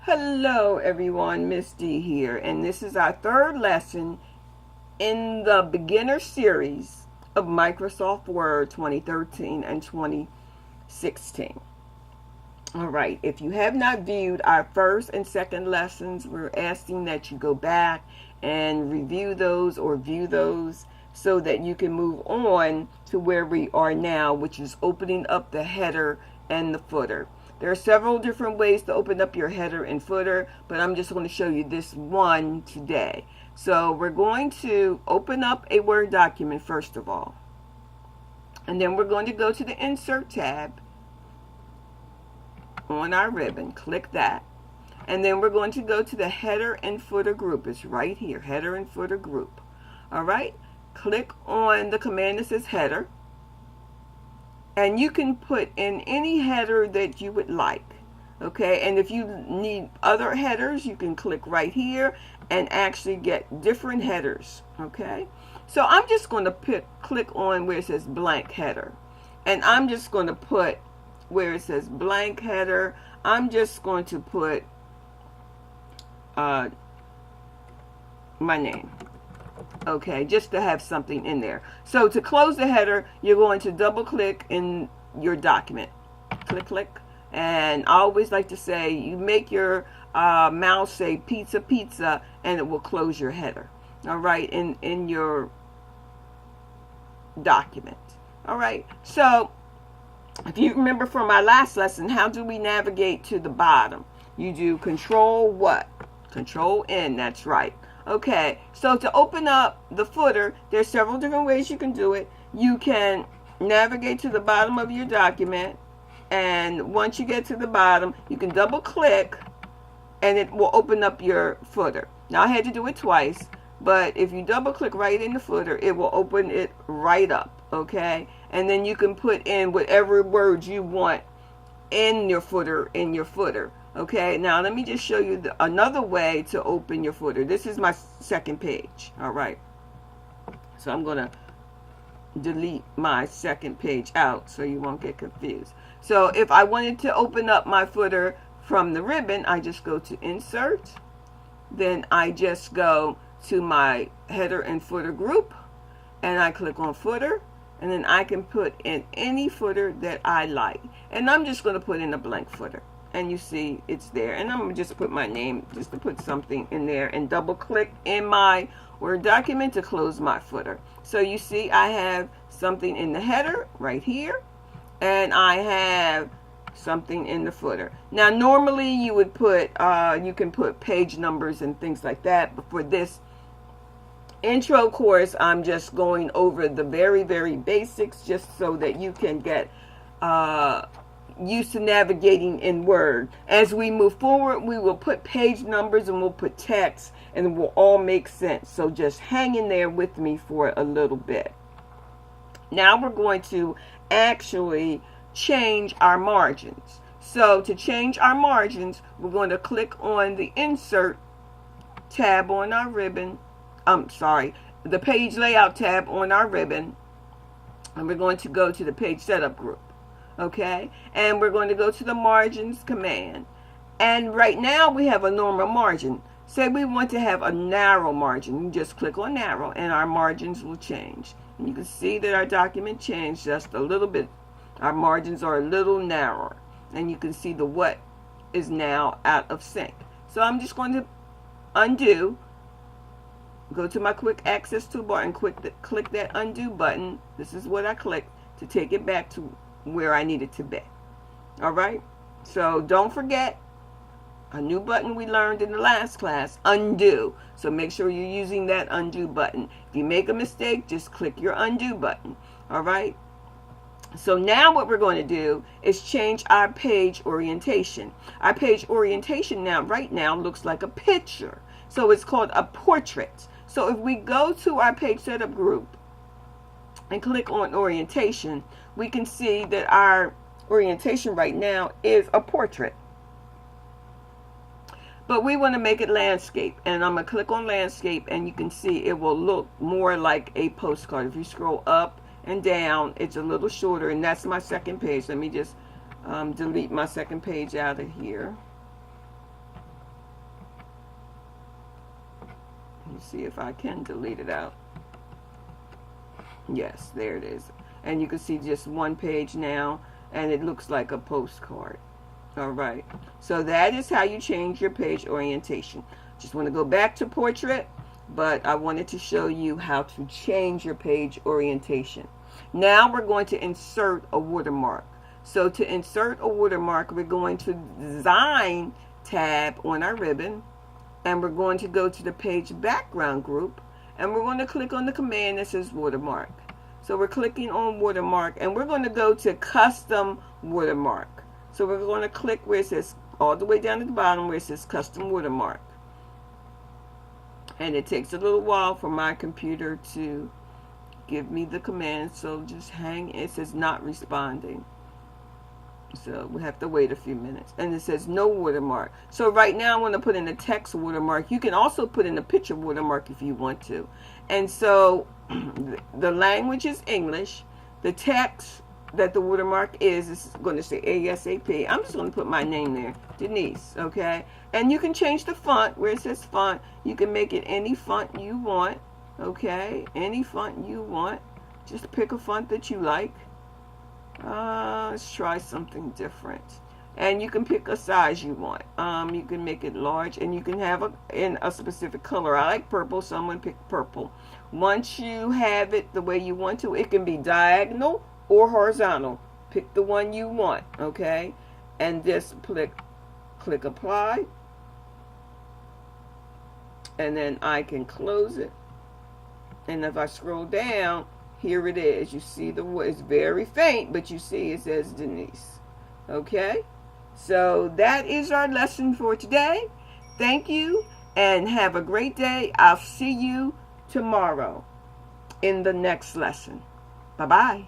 Hello everyone, Miss D here, and this is our third lesson in the beginner series of Microsoft Word 2013 and 2016. Alright, if you have not viewed our first and second lessons, we're asking that you go back and review those or view those so that you can move on to where we are now, which is opening up the header and the footer. There are several different ways to open up your header and footer, but I'm just going to show you this one today. So we're going to open up a Word document first of all. And then we're going to go to the Insert tab on our ribbon. Click that. And then we're going to go to the Header and Footer group. It's right here, Header and Footer group. Alright, click on the command that says Header. And you can put in any header that you would like. Okay, and if you need other headers, you can click right here and actually get different headers. Okay, so I'm just going to click on where it says blank header. And I'm just going to put where it says blank header, I'm just going to put my name. Okay, just to have something in there. So to close the header, you're going to double click in your document. Click. And I always like to say, you make your mouse say pizza, pizza, and it will close your header. All right, in your document. All right, so if you remember from our last lesson, how do we navigate to the bottom? You do Control what? Control N, that's right. Okay, so to open up the footer, there's several different ways you can do it. You can navigate to the bottom of your document, and once you get to the bottom, you can double click and it will open up your footer. Now I had to do it twice, but if you double click right in the footer, it will open it right up, okay? And then you can put in whatever words you want in your footer, Okay, now let me just show you another way to open your footer. This is my second page. All right. So I'm going to delete my second page out so you won't get confused. So if I wanted to open up my footer from the ribbon, I just go to Insert. Then I just go to my header and footer group. And I click on Footer. And then I can put in any footer that I like. And I'm just going to put in a blank footer. And you see it's there, and I'm going to just put my name just to put something in there and double click in my Word document to close my footer. So you see I have something in the header right here, and I have something in the footer. Now normally you would put you can put page numbers and things like that, but for this intro course I'm just going over the very basics just so that you can get used to navigating in Word. As we move forward, we will put page numbers and we'll put text, and it will all make sense. So just hang in there with me for a little bit. Now we're going to actually change our margins. So to change our margins, we're going to click on the Insert tab on our ribbon. The Page Layout tab on our ribbon. And we're going to go to the Page Setup group. Okay, and we're going to go to the Margins command. And right now we have a normal margin. Say we want to have a narrow margin. You just click on narrow and our margins will change. And you can see that our document changed just a little bit. Our margins are a little narrower. And you can see the what is now out of sync. So I'm just going to undo. Go to my quick access toolbar and click that undo button. This is what I clicked to take it back to where I need it to be. Alright, so don't forget a new button we learned in the last class, undo. So make sure you're using that undo button. If you make a mistake, just click your undo button. Alright, so now what we're going to do is change our page orientation. Our page orientation right now looks like a picture. So it's called a portrait. So if we go to our Page Setup group and click on orientation, we can see that our orientation right now is a portrait. But we want to make it landscape, and I'm going to click on landscape, and you can see it will look more like a postcard. If you scroll up and down, it's a little shorter, and that's my second page. Let me just delete my second page out of here. Let me see if I can delete it out. Yes, there it is. And you can see just one page now, and it looks like a postcard. All right. So that is how you change your page orientation. Just want to go back to portrait, but I wanted to show you how to change your page orientation. Now we're going to insert a watermark. So to insert a watermark, we're going to Design tab on our ribbon, and we're going to go to the page background group, and we're going to click on the command that says watermark. So we're clicking on watermark, and we're going to go to custom watermark. So we're going to click where it says, all the way down at the bottom where it says custom watermark. And it takes a little while for my computer to give me the command, so just hang. It says not responding. So we have to wait a few minutes. And it says no watermark. So right now I want to put in a text watermark. You can also put in a picture watermark if you want to. And so the language is English. The text that the watermark is going to say ASAP. I'm just going to put my name there, Denise, okay? And you can change the font where it says font. You can make it any font you want, okay? Any font you want. Just pick a font that you like. Let's try something different. And you can pick a size you want. You can make it large, and you can have in a specific color. I like purple, so I'm going to pick purple. Once you have it the way you want to, it can be diagonal or horizontal. Pick the one you want, okay? And just click apply. And then I can close it. And if I scroll down, here it is. You see it's very faint, but you see it says Denise. Okay? So that is our lesson for today. Thank you and have a great day. I'll see you tomorrow in the next lesson. Bye-bye.